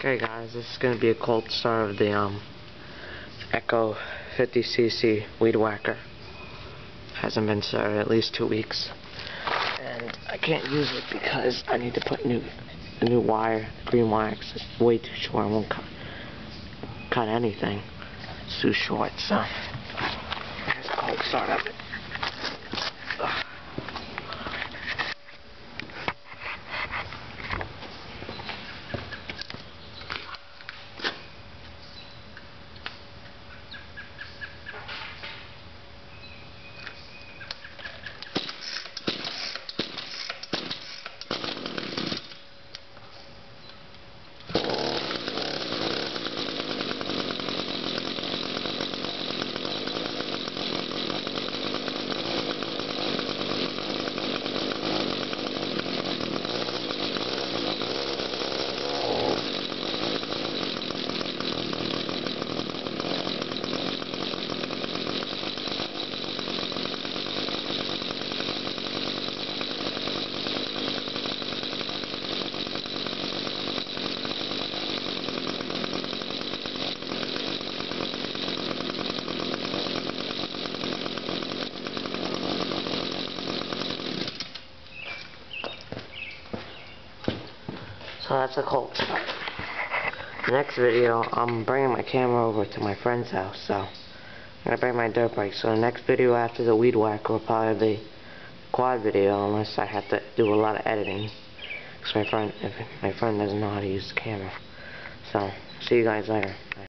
Okay guys, this is going to be a cold start of the Echo 50cc Weed Whacker. Hasn't been started at least 2 weeks. And I can't use it because I need to put a new wire, green wire, 'cause it's way too short. I won't cut anything. It's too short, so here's a cold start of it. So that's a cold start. The next video, I'm bringing my camera over to my friend's house, so I'm gonna bring my dirt bike. So the next video after the Weed Whacker will probably be a quad video, unless I have to do a lot of editing. Because my friend doesn't know how to use the camera. So, see you guys later. Bye.